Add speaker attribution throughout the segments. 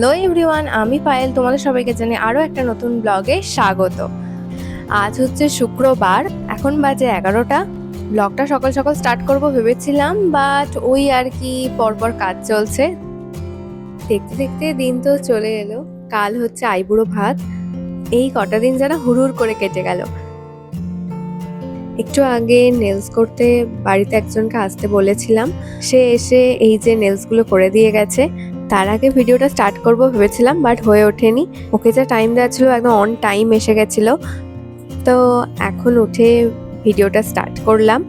Speaker 1: Hello everyone, আমি পায়েল। তোমাদের সবাইকে জানি আরও একটা নতুন ব্লগে স্বাগত। আজ হচ্ছে শুক্রবার, এখন বাজে 11টা। ব্লগটা সকাল সকাল স্টার্ট করব ভেবেছিলাম, বাট ওই আর কি পরপর কাজ চলছে। দেখতে দেখতে দিন তো চলে এলো। কাল হচ্ছে আইবুড়ো ভাত। এই কটা দিন যেন হুড় করে কেটে গেল। একটু আগে নেলস করতে বাড়িতে একজনকে আসতে বলেছিলাম, সে এসে এই যে নেলসগুলো করে দিয়ে গেছে। তার আগে ভিডিওটা স্টার্ট করব ভেবেছিলাম, বাট হয়ে ওঠেনি। ওকে যা টাইম দেওয়া ছিল একদম অন টাইম এসে গেছিলো। তো এখন উঠে ভিডিওটা স্টার্ট করলাম।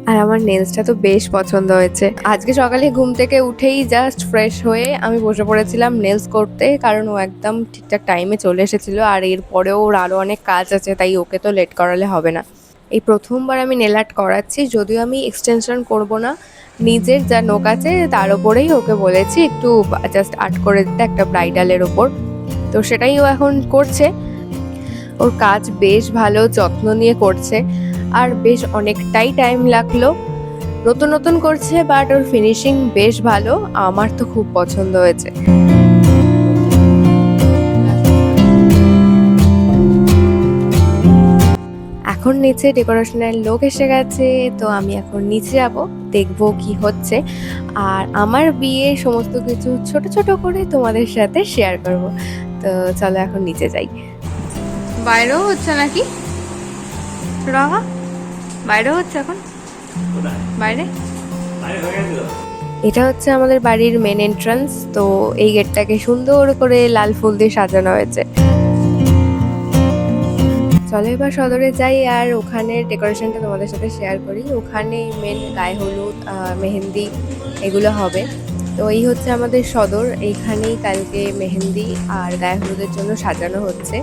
Speaker 1: আর আমার নেলসটা তো বেশ পছন্দ হয়েছে। আজকে সকালে ঘুম থেকে উঠেই জাস্ট ফ্রেশ হয়ে আমি বসে পড়েছিলাম নেলস করতে, কারণ ও একদম ঠিকঠাক টাইমে চলে এসেছিলো। আর এরপরেও ওর আরও অনেক কাজ আছে, তাই ওকে তো লেট করালে হবে না। এই প্রথমবার আমি নেল আর্ট করাচ্ছি, যদিও আমি এক্সটেনশন করব না, নিজের যা নোক আছে তার ওপরেই ওকে বলেছি একটু জাস্ট আর্ট করে দিতে একটা ব্রাইডালের ওপর। তো সেটাই ও এখন করছে। ওর কাজ বেশ ভালো যত্ন নিয়ে করছে, আর বেশ অনেকটাই টাইম লাগলো। নতুন নতুন করছে, বাট ওর ফিনিশিং বেশ ভালো। আমার তো খুব পছন্দ হয়েছে। এখন নিচে ডেকোরেশনের লোক এসে গেছে, তো আমি এখন নিচে যাব, দেখবো কি হচ্ছে। আর আমার বিয়ের সমস্ত কিছু ছোট ছোট করে তোমাদের সাথে শেয়ার করব। তো চলো এখন নিচে যাই। বাইরেও হচ্ছে নাকি রাহা? বাইরেও হচ্ছে এখন? বাইরে এটা হচ্ছে আমাদের বাড়ির মেন এন্ট্রান্স। তো এই গেটটাকে সুন্দর করে লাল ফুল দিয়ে সাজানো হয়েছে। চলো এবার সদরে যাই আর ওখানের ডেকোরেশনটা তোমাদের সাথে শেয়ার করি। ওখানে মেন গায়ে হলুদ, মেহেন্দি এগুলো হবে। তো এই হচ্ছে আমাদের সদর, এইখানেই কালকে মেহেন্দি আর গায়ে হলুদের জন্য সাজানো হচ্ছে।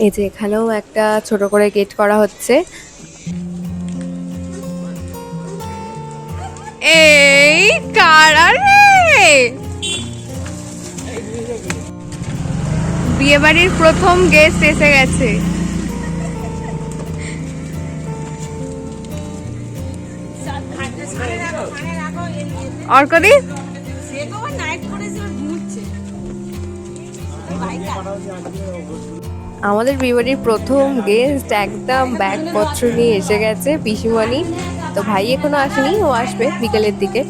Speaker 1: এই যে এখানেও একটা ছোট করে গেট করা হচ্ছে। এই কারা রে? বিয়ে বাড়ির প্রথম গেস্ট এসে গেছে। অর্কদি আমাদের বিয়ে বাড়ির প্রথম গেস্ট একদম ব্যাগপত্র নিয়ে এসে গেছে, পিসিমণি। তো ভাই এখনো আসেনি, ও আসবে বিকেলের দিকে।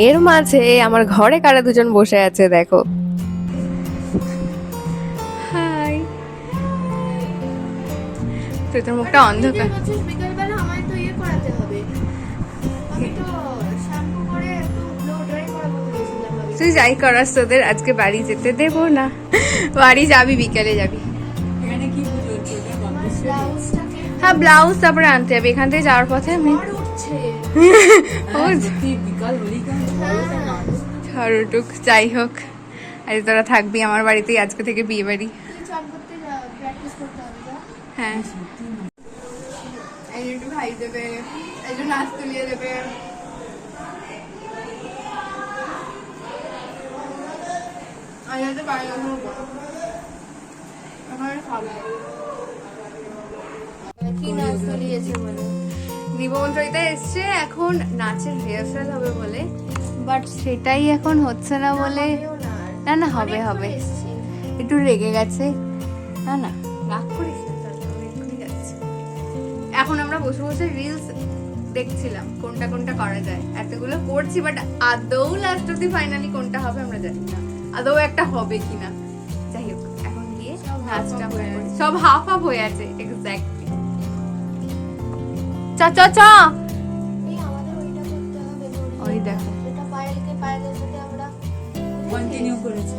Speaker 1: এর মাঝে আমার ঘরে কারা দুজন বসে আছে দেখো। হাই, তুই তোর মুখটা অন্ধকার। তুই যাই করাস, তোদের আজকে বাড়ি যেতে দেবো না। বাড়ি যাবি, বিকেলে যাবি। হ্যাঁ, ব্লাউজ তারপরে আনতে যাবে। এখান থেকে যাওয়ার পথে আমি ঝড়টুক যাই হোক। আজ তোরা থাকবি আমার বাড়িতেই, আজকে থেকে বিয়ে বাড়ি। হ্যাঁ, একটু ভাই দেবে, একটু নাচ তুলিয়ে দেবে। নিমন্ত্রিতা এসছে, এখন নাচের রিহার্সাল হবে বলে, বাট সেটাই এখন হচ্ছে না বলে। না না, হবে হবে। একটু রেগে গেছে। না না, রাগ করিস না। এখন আমরা বসে বসে রিলস দেখছিলাম কোনটা কোনটা করা যায়। এতগুলো করছি, বাট আদৌ লাস্ট অব্দি ফাইনালি কোনটা হবে আমরা জানি না। আদৌ একটা হবে কিনা। যাই হোক, এখন গিয়ে নাচটা সব হাফ হাফ হয়ে আছে। এক্স্যাক্টলি। চা চা চা, ওই দেখো কন্টিনিউ করেছে।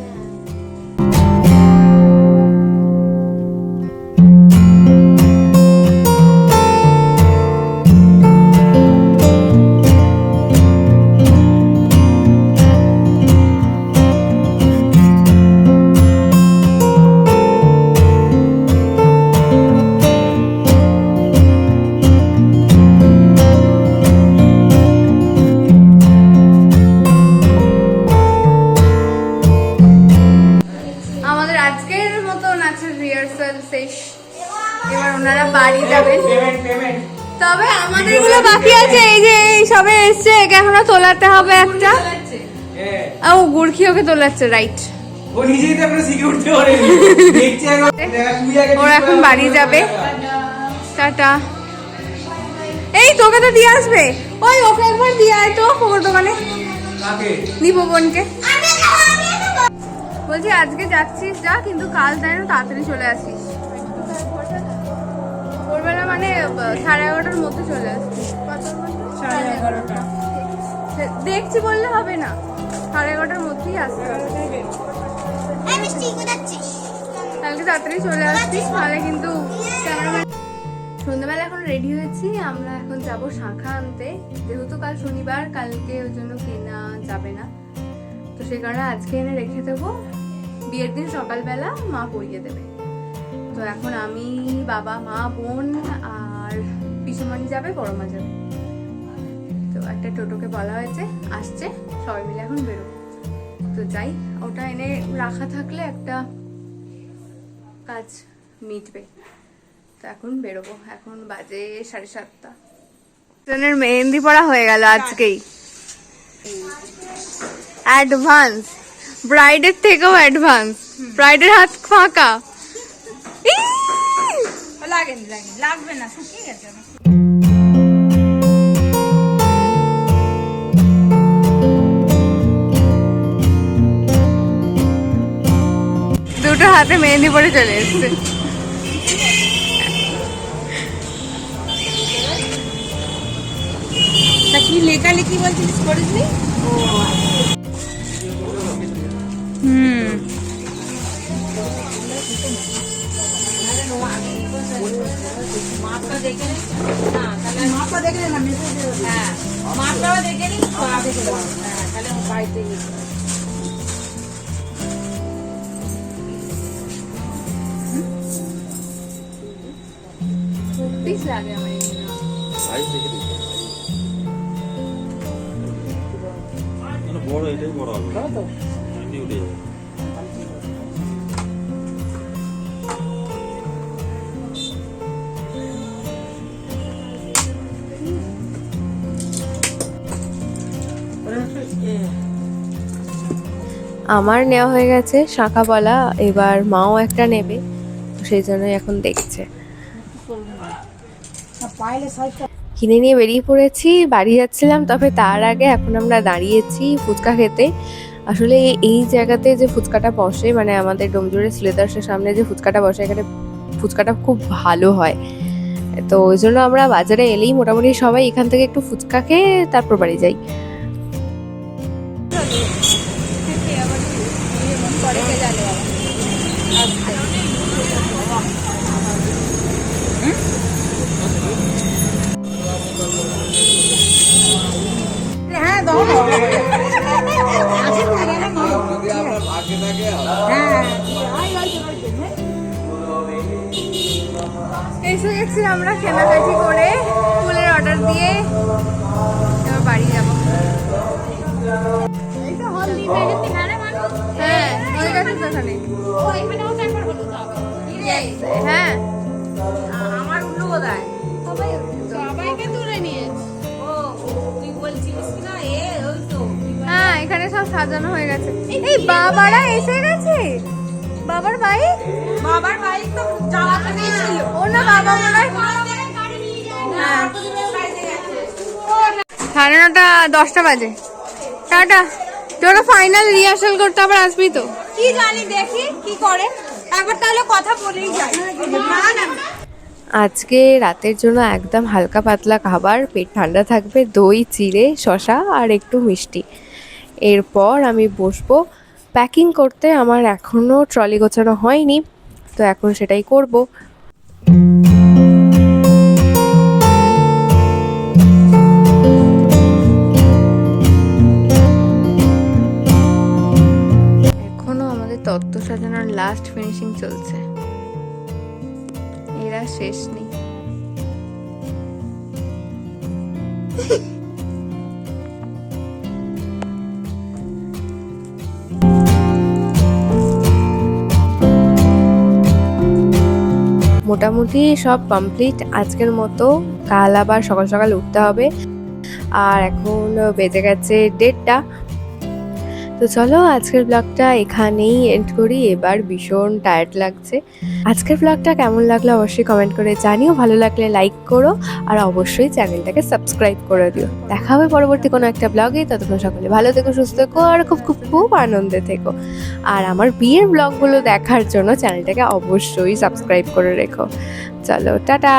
Speaker 1: তবে আমাদের গুলো বাকি আছে, এই যে এই সবে এসছে, একে এখনো তোলাতে হবে একটা। ও গুড়খি ওকে তোলাচ্ছে, রাইট।
Speaker 2: ও নিজেই তো আমরা শিখে উঠতে পারে দেখছি
Speaker 1: ওর এখন বাড়ি যাবে। টাটা। এই তোকে তো দিয়ে আসবে, ওই ওকে একবার দিয়ে আয় তো ওর দোকানে। নিপবনকে বলছি আজকে যাচ্ছিস যা, কিন্তু কাল তাই না তাড়াতাড়ি চলে আসিস। ভোরবেলা মানে 11:30টার মধ্যে চলে আসিস। 11:30 দেখছি বললে হবে না, 11:30টার মধ্যেই আসতে হবে। কালকে তাড়াতাড়ি চলে আসছিস, তাহলে কিন্তু ক্যামেরাম্যান। সন্ধ্যাবেলা এখন রেডি হয়েছি, আমরা এখন যাব শাঁখা আনতে, যেহেতু কাল শনিবার, কালকে ওই জন্য কেনা যাবে না, তো সেই কারণে আজকে এনে রেখে দেবো। বিয়ের দিন সকালবেলা মা পরিয়ে দেবে। তো এখন আমি, বাবা, মা, বোন আর পিসুমণি যাবে, বড় মা যাবে। তো একটা টোটোকে বলা হয়েছে, আসছে, সবাই মিলে এখন বেরোবো। তো যাই, ওটা এনে রাখা থাকলে একটা কাজ মিটবে। তো এখন বেরোবো, এখন বাজে 7:30। জনের মেহেন্দি পড়া হয়ে গেল আজকেই, অ্যাডভান্স, ব্রাইডের থেকেও অ্যাডভান্স। ব্রাইডের হাত ফাঁকা। লাগবে না, শুকিয়ে গেছে। দুটো হাতে মেহেন্দি পরে চলে এসছে।
Speaker 3: কি লেখালেখি বলছিস করিসনি? মাপটা দেখে নি, মাপটা দেখে না, হ্যাঁ মাপটাও দেখে নি, দেখে দেবো। হ্যাঁ তাহলে আমি বাড়িতে গিয়ে
Speaker 1: পিস লাগে আমার
Speaker 4: বড়, এটাই বড় হবে তো, এমনি উঠে যাবে।
Speaker 1: আমার নেওয়া হয়ে গেছে শাঁখা বলা, এবার মাও একটা নেবে, তো সেই জন্যই এখন দেখছে। কিনে নিয়ে বেরিয়ে পড়েছি, বাড়ি যাচ্ছিলাম, তবে তার আগে এখন আমরা দাঁড়িয়েছি ফুচকা খেতে। আসলে এই জায়গাতে যে ফুচকাটা বসে, মানে আমাদের ডোমজুড়ে সিলেদার্সের সামনে যে ফুচকাটা বসে, এখানে ফুচকাটা খুব ভালো হয়। তো ওই জন্য আমরা বাজারে এলেই মোটামুটি সবাই এখান থেকে একটু ফুচকা খেয়ে তারপর বাড়ি যাই।
Speaker 3: হ্যাঁ দাও
Speaker 1: এসে গেছি আমরা কেনাকাটি করে, ফুলের অর্ডার দিয়ে, এবার বাড়ি যাবো। হ্যাঁ হয়ে গেছে তো এখানে। হ্যাঁ
Speaker 3: আমার উল্লু বোধহয়
Speaker 1: সবাইকে তুলে নিয়েছি।
Speaker 3: ও তুই বলছিস না, ওই তো
Speaker 1: হ্যাঁ এখানে সব সাজানো হয়ে গেছে। এই বাবারা এসে গেছে, বাবার বাইক,
Speaker 3: বাবার বাইক তো যাওয়াতে দিয়েছিল।
Speaker 1: ও না বাবা মনে হয়। হ্যাঁ 9:30 বাজে। টাটা। তোরা ফাইনাল রিহার্সাল করতে আবার আসবি তো?
Speaker 3: কি জানি, দেখি কি করে, একবার তাহলে কথা বলেই যাই। না
Speaker 1: আজকে রাতের জন্য একদম হালকা পাতলা খাবার, পেট ঠান্ডা থাকবে, দই, চিড়ে, শশা আর একটু মিষ্টি। এরপর আমি বসবো প্যাকিং করতে। আমার এখনও ট্রলি গোছানো হয়নি, তো এখন সেটাই করব। এখনো আমাদের তত্ত্ব সাজানোর লাস্ট ফিনিশিং চলছে, এরা শেষ নেই। মোটামুটি সব কমপ্লিট আজকের মতো। কাল আবার সকাল সকাল উঠতে হবে। আর এখন বেজে গেছে 1:30। তো চলো আজকের ব্লগটা এখানেই এন্ড করি, এবার ভীষণ টায়ার্ড লাগছে। আজকের ব্লগটা কেমন লাগলো অবশ্যই কমেন্ট করে জানিও, ভালো লাগলে লাইক করো আর অবশ্যই চ্যানেলটাকে সাবস্ক্রাইব করে দিও। দেখা হবে পরবর্তী কোনো একটা ব্লগে, ততক্ষণ সকলে ভালো থেকো, সুস্থ থেকো আর খুব খুব খুব আনন্দে থেকো। আর আমার বিয়ের ব্লগগুলো দেখার জন্য চ্যানেলটাকে অবশ্যই সাবস্ক্রাইব করে রেখো। চলো টাটা।